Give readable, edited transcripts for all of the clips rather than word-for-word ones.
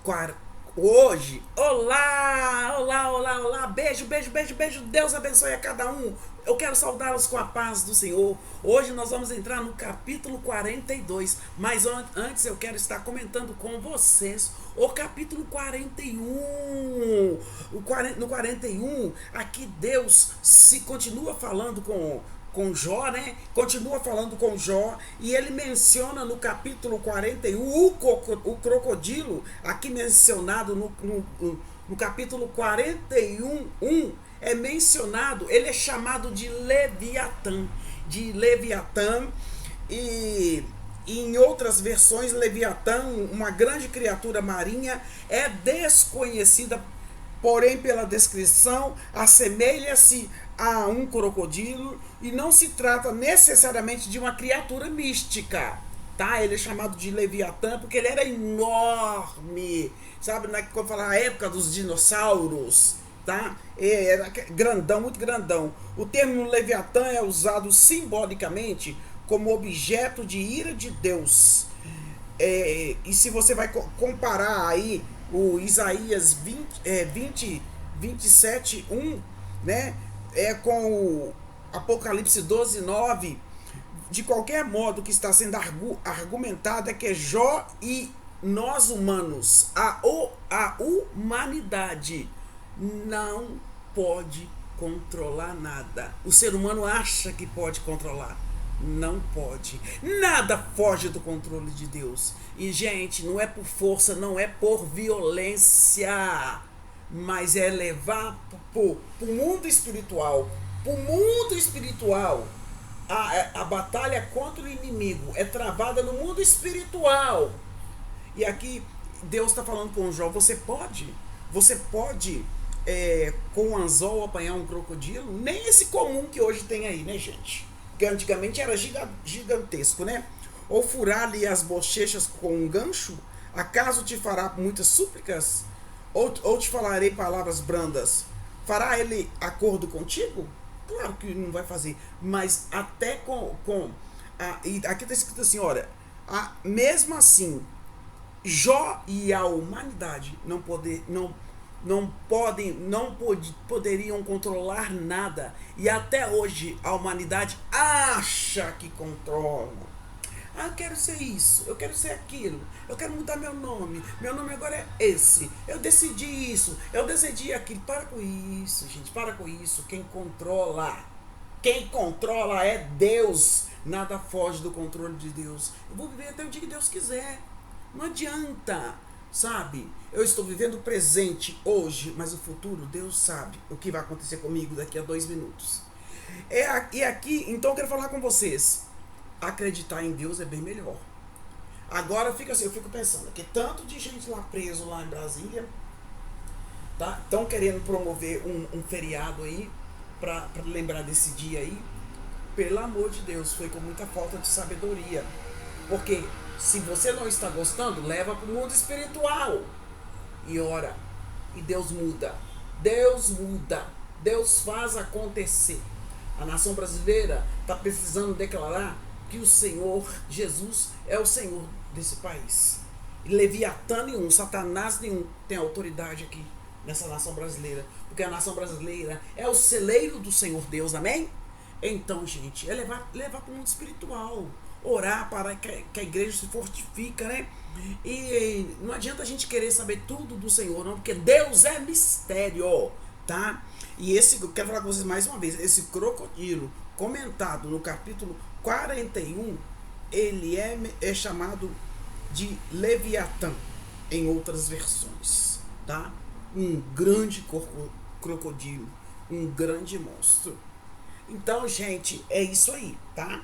quar- hoje. Olá, olá, olá, olá. Beijo, beijo, beijo, beijo. Deus abençoe a cada um. Eu quero saudá-los com a paz do Senhor. Hoje nós vamos entrar no capítulo 42. Mas antes eu quero estar comentando com vocês o capítulo 41. No 41, aqui Deus se continua falando com Jó, né? Continua falando com Jó e ele menciona no capítulo 41 o crocodilo, aqui mencionado no capítulo 41, é mencionado, ele é chamado de Leviatã, e em outras versões, Leviatã, uma grande criatura marinha, é desconhecida, porém, pela descrição, assemelha-se a um crocodilo e não se trata necessariamente de uma criatura mística, tá? Ele é chamado de Leviatã porque ele era enorme, sabe? Quando fala a época dos dinossauros, tá? Era grandão, muito grandão. O termo Leviatã é usado simbolicamente como objeto de ira de Deus. E se você vai comparar aí o Isaías 27, 1, né? Com o Apocalipse 12, 9, de qualquer modo, o que está sendo argumentado é que Jó e nós humanos, a humanidade, não pode controlar nada. O ser humano acha que pode controlar. Não pode. Nada foge do controle de Deus. E, gente, não é por força, não é por violência, mas é levar para o mundo espiritual. Para o mundo espiritual. A batalha contra o inimigo é travada no mundo espiritual. E aqui Deus está falando com Jó. Você pode com um anzol apanhar um crocodilo? Nem esse comum que hoje tem aí, né, gente? Que antigamente era gigantesco, né? Ou furar-lhe as bochechas com um gancho? Acaso te fará muitas súplicas? Ou te falarei palavras brandas? Fará ele acordo contigo? Claro que não vai fazer, mas até e aqui está escrito assim, olha, mesmo assim, Jó e a humanidade poderiam controlar nada, e até hoje a humanidade acha que controla. Eu quero ser isso, eu quero ser aquilo, eu quero mudar meu nome agora é esse, eu decidi isso, eu decidi aquilo. Para com isso, gente, para com isso. Quem controla é Deus. Nada foge do controle de Deus. Eu vou viver até o dia que Deus quiser. Não adianta, sabe? Eu estou vivendo o presente hoje, mas o futuro, Deus sabe o que vai acontecer comigo daqui a 2 minutos. E aqui, então eu quero falar com vocês. Acreditar em Deus é bem melhor. Agora fica assim, eu fico pensando que tanto de gente lá preso lá em Brasília, tá? Estão querendo promover um feriado aí para lembrar desse dia aí. Pelo amor de Deus, foi com muita falta de sabedoria. Porque se você não está gostando, leva para o mundo espiritual e ora. E Deus muda. Deus muda. Deus faz acontecer. A nação brasileira está precisando declarar que o Senhor Jesus é o Senhor desse país. Leviatã nenhum, Satanás nenhum tem autoridade aqui nessa nação brasileira, porque a nação brasileira é o celeiro do Senhor Deus, amém? Então, gente, é levar para o mundo espiritual, orar para que a igreja se fortifica, né? E não adianta a gente querer saber tudo do Senhor, não, porque Deus é mistério, tá? E eu quero falar com vocês mais uma vez, esse crocodilo comentado no capítulo 41, ele é chamado de Leviatã em outras versões, tá? Um grande crocodilo, um grande monstro. Então, gente, é isso aí, tá?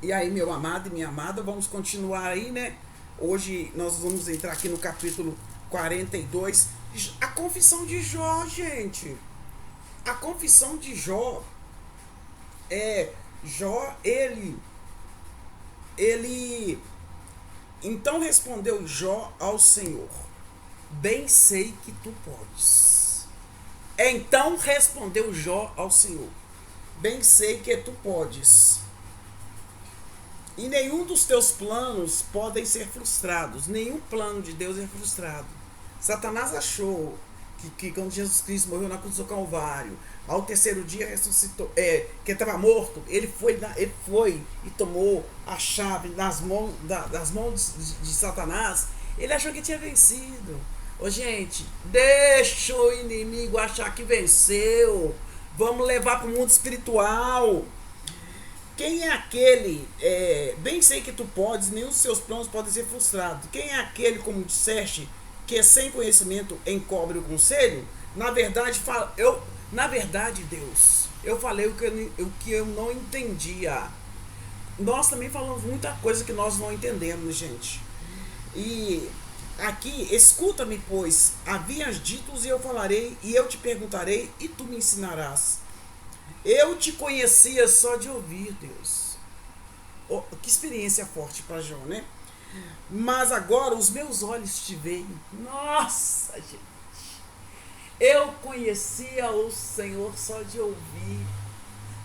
E aí, meu amado e minha amada, vamos continuar aí, né? Hoje nós vamos entrar aqui no capítulo 42. A confissão de Jó, gente. A confissão de Jó Jó, então respondeu Jó ao Senhor: bem sei que tu podes. Então respondeu Jó ao Senhor: bem sei que tu podes E nenhum dos teus planos podem ser frustrados. Nenhum plano de Deus é frustrado. Satanás achou que quando Jesus Cristo morreu na cruz do Calvário, ao terceiro dia ressuscitou, que estava morto, ele foi e tomou a chave das mãos de Satanás. Ele achou que tinha vencido. Ô gente, deixa o inimigo achar que venceu. Vamos levar para o mundo espiritual. Quem é aquele, bem sei que tu podes, nenhum dos seus planos podem ser frustrados. Quem é aquele, como disseste, que sem conhecimento encobre o conselho? Na verdade, Deus, eu falei o que eu não entendia. Nós também falamos muita coisa que nós não entendemos, gente. E aqui, escuta-me, pois, havias ditos e eu falarei, e eu te perguntarei, e tu me ensinarás. Eu te conhecia só de ouvir, Deus. Oh, que experiência forte para Jó, né? Mas agora os meus olhos te veem. Nossa, gente. Eu conhecia o Senhor só de ouvir.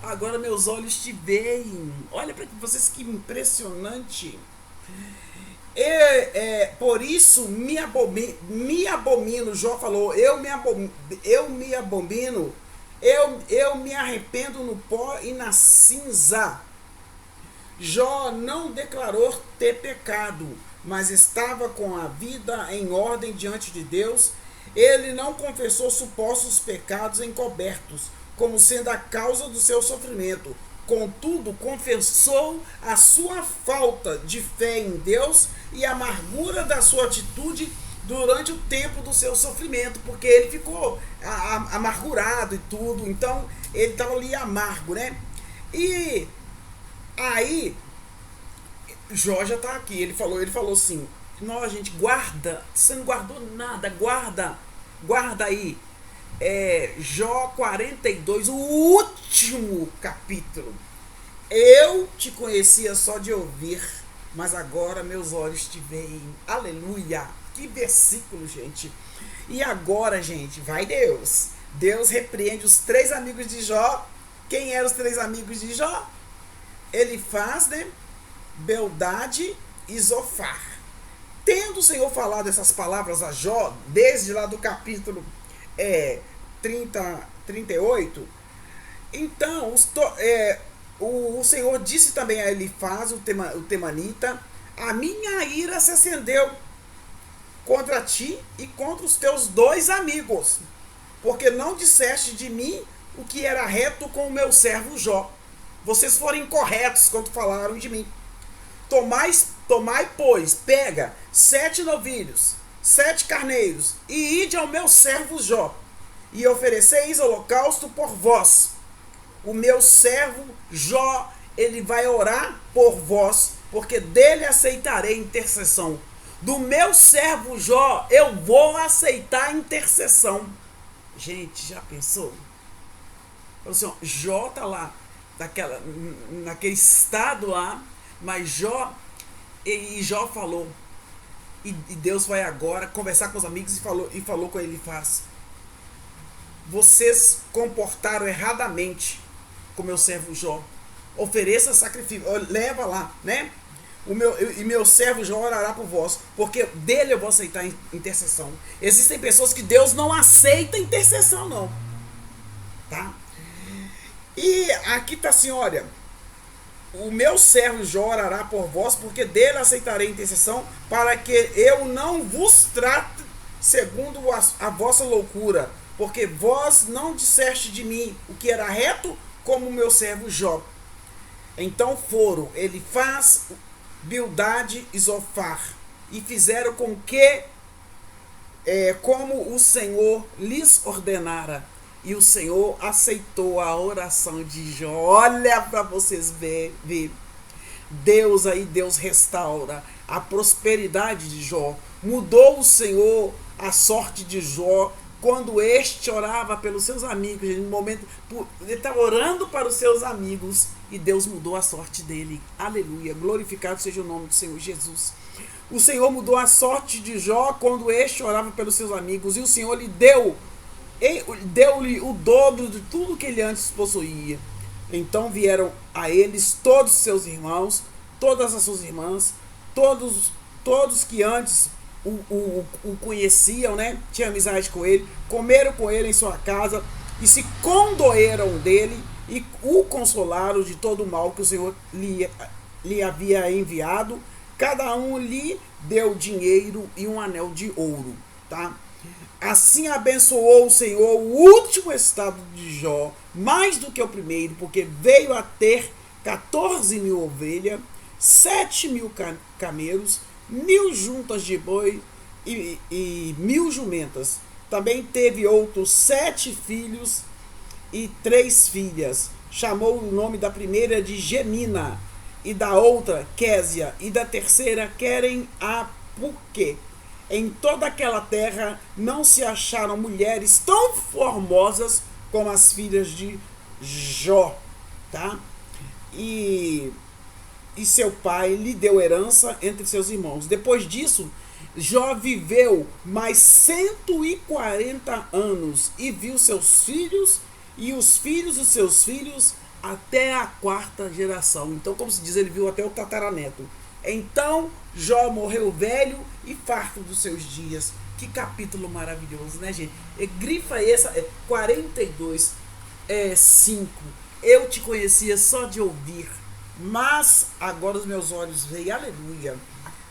Agora meus olhos te veem. Olha para vocês que impressionante. Por isso me abomino. Jó falou, eu me abomino. Eu me arrependo no pó e na cinza. Jó não declarou ter pecado, mas estava com a vida em ordem diante de Deus. Ele não confessou supostos pecados encobertos, como sendo a causa do seu sofrimento. Contudo, confessou a sua falta de fé em Deus e a amargura da sua atitude durante o tempo do seu sofrimento, porque ele ficou amargurado e tudo, então ele estava ali amargo, né? E aí Jó já está aqui, ele falou assim, não, gente, guarda, você não guardou nada, guarda aí, Jó 42, o último capítulo. Eu te conhecia só de ouvir, mas agora meus olhos te veem. Aleluia! Que versículo, gente. E agora, gente, vai Deus. Deus repreende os 3 amigos de Jó. Quem eram os 3 amigos de Jó? Elifaz, né? Bildade e Zofar. Tendo o Senhor falado essas palavras a Jó, desde lá do capítulo 38, então o Senhor disse também a Elifaz, o temanita, a minha ira se acendeu contra ti e contra os teus 2 amigos, porque não disseste de mim o que era reto com o meu servo Jó. Vocês foram incorretos quando falaram de mim. Tomai, pois, pega 7 novilhos, 7 carneiros, e ide ao meu servo Jó, e ofereceis holocausto por vós. O meu servo Jó, ele vai orar por vós, porque dele aceitarei intercessão. Do meu servo Jó, eu vou aceitar a intercessão. Gente, já pensou? Assim, ó, Jó tá lá, naquele estado lá, mas Jó falou. E Deus vai agora conversar com os amigos e falou com Elifaz. Vocês comportaram erradamente com meu servo Jó. Ofereça sacrifício, leva lá, né? Meu servo Jó orará por vós, porque dele eu vou aceitar intercessão. Existem pessoas que Deus não aceita intercessão, não. Tá? E aqui está assim, olha, o meu servo Jó orará por vós, porque dele aceitarei intercessão, para que eu não vos trate segundo a vossa loucura, porque vós não disseste de mim o que era reto, como o meu servo Jó. Então foram Elifaz, Bildade e Zofar, e fizeram com que, como o Senhor lhes ordenara, e o Senhor aceitou a oração de Jó. Olha para vocês ver. Deus restaura a prosperidade de Jó. Mudou o Senhor a sorte de Jó quando este orava pelos seus amigos. No momento, ele estava orando para os seus amigos e Deus mudou a sorte dele. Aleluia, glorificado seja o nome do Senhor Jesus. O Senhor mudou a sorte de Jó quando este orava pelos seus amigos, e o Senhor lhe deu-lhe o dobro de tudo que ele antes possuía. Então vieram a eles todos os seus irmãos, todas as suas irmãs, todos que antes o conheciam, né? Tinham amizade com ele, comeram com ele em sua casa e se condoeram dele e o consolaram de todo o mal que o Senhor lhe havia enviado. Cada um lhe deu dinheiro e um anel de ouro, tá? Assim abençoou o Senhor o último estado de Jó, mais do que o primeiro, porque veio a ter 14.000 ovelhas, 7.000 camelos, 1.000 juntas de boi e 1.000 jumentas. Também teve outros 7 filhos e 3 filhas. Chamou o nome da primeira de Gemina, e da outra Késia, e da terceira Querem Apuque. Em toda aquela terra não se acharam mulheres tão formosas como as filhas de Jó, tá? E seu pai lhe deu herança entre seus irmãos. Depois disso, Jó viveu mais 140 anos e viu seus filhos e os filhos dos seus filhos até a 4ª geração. Então, como se diz, ele viu até o tataraneto. Então, Jó morreu velho e farto dos seus dias. Que capítulo maravilhoso, né, gente? Grifa essa, 42, 5. Eu te conhecia só de ouvir, mas agora os meus olhos veem. Aleluia.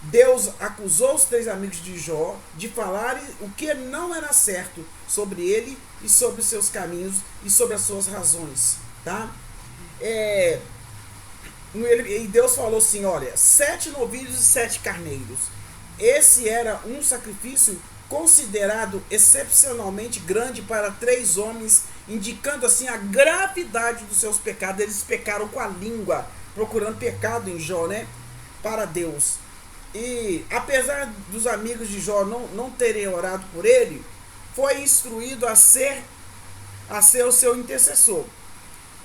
Deus acusou os 3 amigos de Jó de falarem o que não era certo sobre ele e sobre os seus caminhos e sobre as suas razões, tá? E Deus falou assim: olha, 7 novilhos e 7 carneiros. Esse era um sacrifício considerado excepcionalmente grande para 3 homens, indicando assim a gravidade dos seus pecados. Eles pecaram com a língua, procurando pecado em Jó, né? Para Deus. E apesar dos amigos de Jó não terem orado por ele, foi instruído a ser o seu intercessor.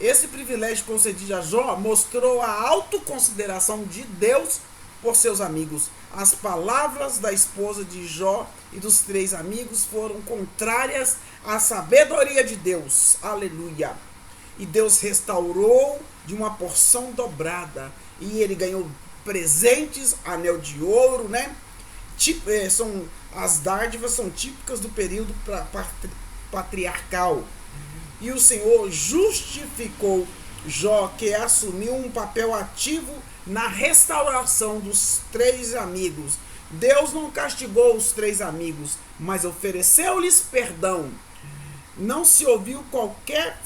Esse privilégio concedido a Jó mostrou a autoconsideração de Deus por seus amigos. As palavras da esposa de Jó e dos 3 amigos foram contrárias à sabedoria de Deus. Aleluia! E Deus restaurou de uma porção dobrada. E ele ganhou presentes, anel de ouro, né? As dádivas são típicas do período patriarcal. E o Senhor justificou Jó, que assumiu um papel ativo na restauração dos 3 amigos. Deus não castigou os 3 amigos, mas ofereceu-lhes perdão. Não se ouviu qualquer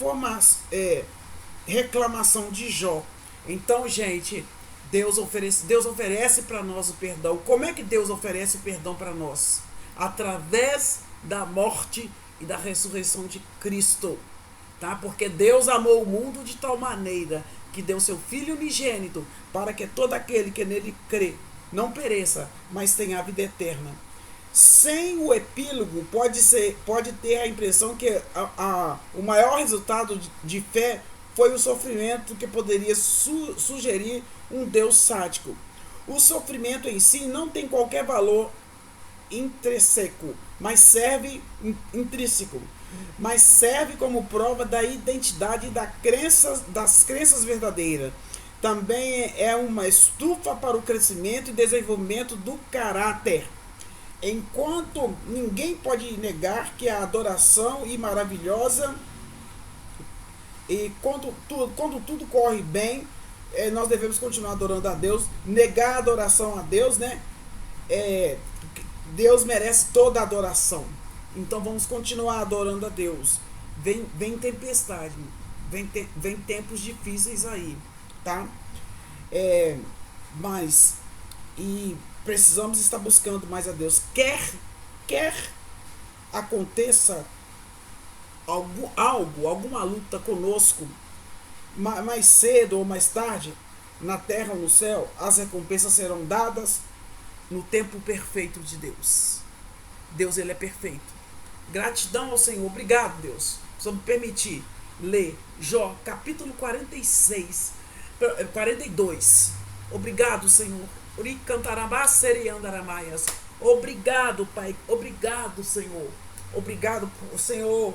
reclamação de Jó. Então, gente, Deus oferece para nós o perdão. Como é que Deus oferece o perdão para nós? Através da morte e da ressurreição de Cristo. Tá? Porque Deus amou o mundo de tal maneira que deu seu Filho unigênito para que todo aquele que nele crê não pereça, mas tenha a vida eterna. Sem o epílogo, pode ter a impressão que o maior resultado de fé foi o sofrimento, que poderia sugerir um Deus sádico. O sofrimento em si não tem qualquer valor intrínseco, mas serve como prova da identidade das crenças verdadeiras. Também é uma estufa para o crescimento e desenvolvimento do caráter. Enquanto ninguém pode negar que a adoração é maravilhosa, e quando tudo corre bem, nós devemos continuar adorando a Deus. Negar a adoração a Deus, né? Deus merece toda a adoração. Então vamos continuar adorando a Deus. Vem tempestade, vem tempos difíceis aí, tá? Mas precisamos estar buscando mais a Deus. Quer aconteça alguma luta conosco, mais cedo ou mais tarde, na terra ou no céu, as recompensas serão dadas no tempo perfeito de Deus. Deus, ele é perfeito. Gratidão ao Senhor. Obrigado, Deus, por me permitir ler Jó, capítulo 42. Obrigado, Senhor. Obrigado, Pai. Obrigado, Senhor. Obrigado, Senhor.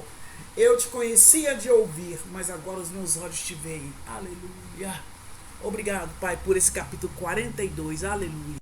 Eu te conhecia de ouvir, mas agora os meus olhos te veem. Aleluia. Obrigado, Pai, por esse capítulo 42. Aleluia.